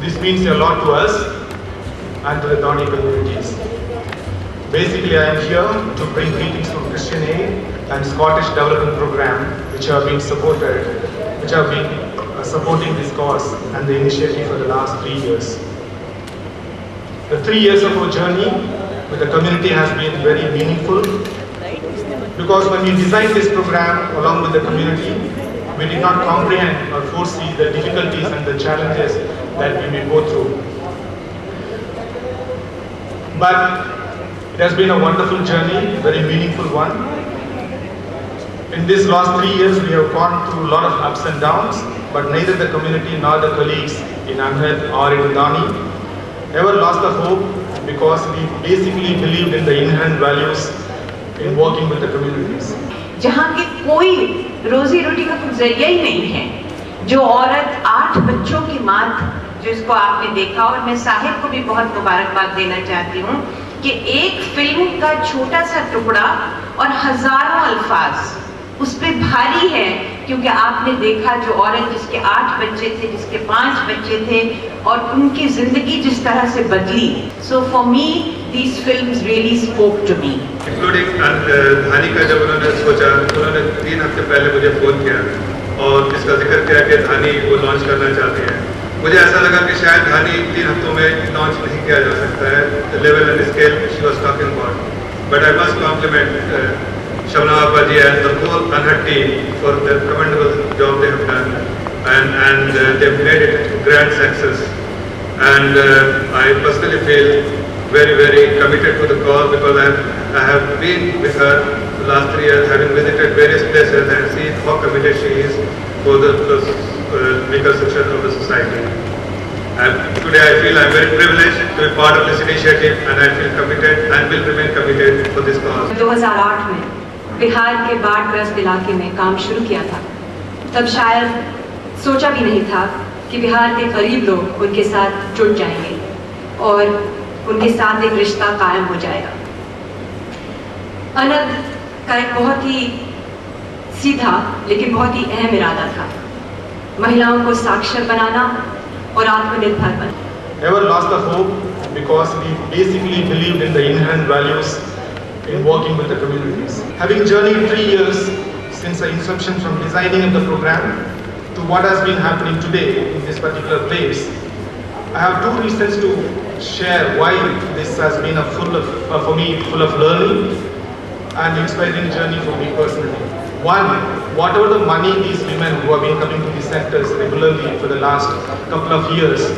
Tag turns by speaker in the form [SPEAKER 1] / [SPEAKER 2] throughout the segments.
[SPEAKER 1] This means a lot to us and to the Dhani communities. Basically, I am here to bring greetings from Christian Aid and Scottish Development Program, which have been supporting this cause and the initiative for the last 3 years. The 3 years of our journey with the community has been very meaningful, because when we designed this program along with the community, we did not comprehend or foresee the difficulties and the challenges that we may go through. But it has been a wonderful journey, very meaningful one. In this last 3 years, we have gone through a lot of ups and downs, but neither the community nor the colleagues in Anhad or in Dhani ever lost the hope, because we basically believed in the inherent values in working with the communities.
[SPEAKER 2] जहाँ के कोई रोजी रोटी का कुछ जरिया ही नहीं है, जो औरत 8 बच्चों की माँ जिसको आपने देखा, और मैं साहिब को भी बहुत मुबारकबाद देना चाहती हूँ कि एक फिल्म का छोटा सा टुकड़ा और हजारों अल्फाज उस पे भारी है, क्योंकि आपने देखा जो औरत जिसके 8 बच्चे थे, जिसके 5 बच्चे थे, और उनकी जिंदगी जिस तरह से बदली. So for me, these films really spoke to me.
[SPEAKER 1] Including धानी का जब उन्होंने सोचा, उन्होंने 3 हफ्ते पहले मुझे फोन किया और इसका जिक्र किया कि धानी वो लॉन्च करना चाहते हैं. मुझे ऐसा लगा कि शायद धानी 3 हफ्तों में लॉन्च नहीं किया जा सकता है, the level and scale she was talking about. But I must compliment Shabana Abaji and the whole Anhad team for the commendable job they have done, and they've made it a grand success. And I personally feel very, very committed to the cause, because I have been with her the last 3 years, having visited various places and seen how committed she is for the weaker section of the society. And today I feel I am very privileged to be part of this initiative, and I feel committed and will remain committed for this cause.
[SPEAKER 2] 2008 में बिहार के बाढ़ग्रस्त इलाके में काम शुरू किया था. तब शायद सोचा भी नहीं था कि बिहार के गरीब लोग उनके साथ जुड़ जाएंगे और उनके साथ एक रिश्ता कायम हो जाएगा. अनहद का एक बहुत ही सीधा लेकिन बहुत ही अहम इरादा था, महिलाओं को साक्षर बनाना और आत्मनिर्भर बनाना.
[SPEAKER 1] Never lost the hope, because we basically believed in the inherent values in working with the communities. Having journeyed 3 years since the inception, from designing of the program to what has been happening today in this particular place, I have 2 reasons to share why this has been for me full of learning and inspiring journey for me personally. One, whatever the money these women who have been coming to these centers regularly for the last couple of years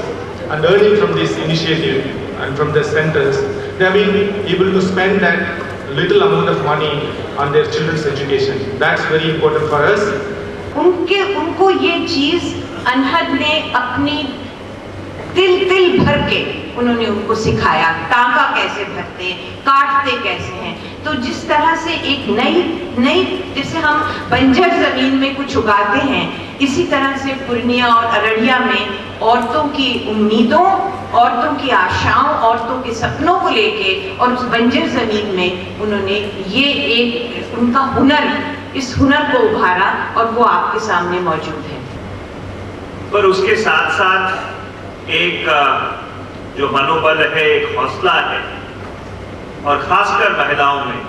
[SPEAKER 1] and earning from this initiative and from the centers, they have been able to spend that little amount of money on their children's education. That's very important for us.
[SPEAKER 2] उनको ये चीज अनहद ने अपनी तिल भर के उन्होंने उनको सिखाया, टांका कैसे भरते, काटते कैसे हैं. तो जिस तरह से एक नई जैसे हम बंजर जमीन में कुछ उगाते हैं, इसी तरह से पूर्णिया और अररिया में औरतों की उम्मीदों, औरतों की आशाओं, औरतों के सपनों को लेके और उस बंजर जमीन में उन्होंने ये एक उनका हुनर, इस हुनर को उभारा और वो आपके सामने मौजूद है.
[SPEAKER 3] पर उसके साथ साथ एक जो मनोबल है, एक हौसला है, और खासकर महिलाओं में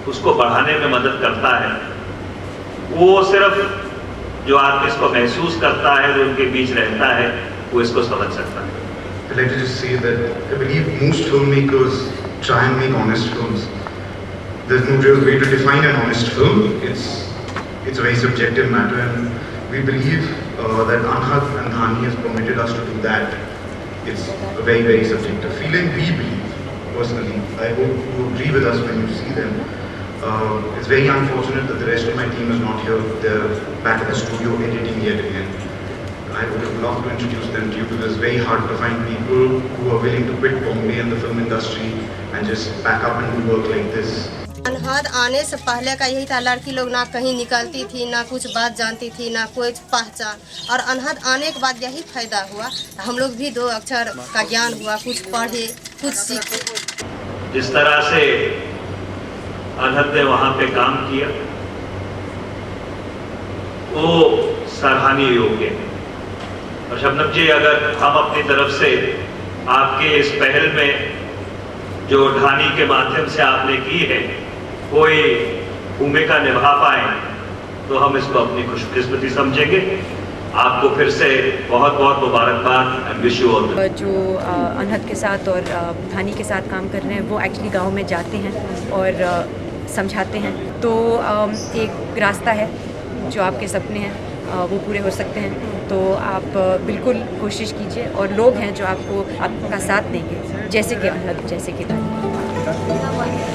[SPEAKER 3] उसको बढ़ाने में मदद करता है. वो सिर्फ जो आदमी इसको महसूस करता है, जो उनके बीच रहता है, वो इसको समझ सकता है.
[SPEAKER 4] I'd like to just say that I believe most filmmakers try and make honest films. There's no real way to define an honest film. It's a very subjective matter, and we believe that Anhad and Dhani has permitted us to do that. It's a very, very subjective feeling. We believe, personally, I hope you agree with us when you see them. It's very unfortunate that the rest of my team is not here. They're back at the studio editing yet again. I would have loved to introduce them to you, because it's very hard to find people who are willing to quit Bombay and the film industry and just pack up and do work like this.
[SPEAKER 5] अनहद आने से पहले का यही था, लड़की लोग ना कहीं निकलती थी, ना कुछ बात जानती थी, ना कोई पहचान. और अनहद आने के बाद यही फायदा हुआ, हम लोग भी 2 अक्षर का ज्ञान हुआ, कुछ पढ़े, कुछ सीखे.
[SPEAKER 3] जिस तरह से अनहद ने वहाँ पे काम किया, वो सराहनीय योग्य है. और शबनम जी, अगर हम अपनी तरफ से आपके इस पहल में जो ढानी के माध्यम से आपने की है कोई भूमिका निभा पाए तो हम इसको अपनी खुशकिस्मती समझेंगे। आपको फिर से बहुत बहुत मुबारकबाद एंड विश यू ऑल।
[SPEAKER 6] जो अनहद के साथ और धानी के साथ काम कर रहे हैं वो एक्चुअली गांव में जाते हैं और समझाते हैं, तो एक रास्ता है जो आपके सपने हैं वो पूरे हो सकते हैं। तो आप बिल्कुल कोशिश कीजिए और लोग हैं जो आपका साथ देंगे, जैसे कि अनहद, जैसे कि धानी।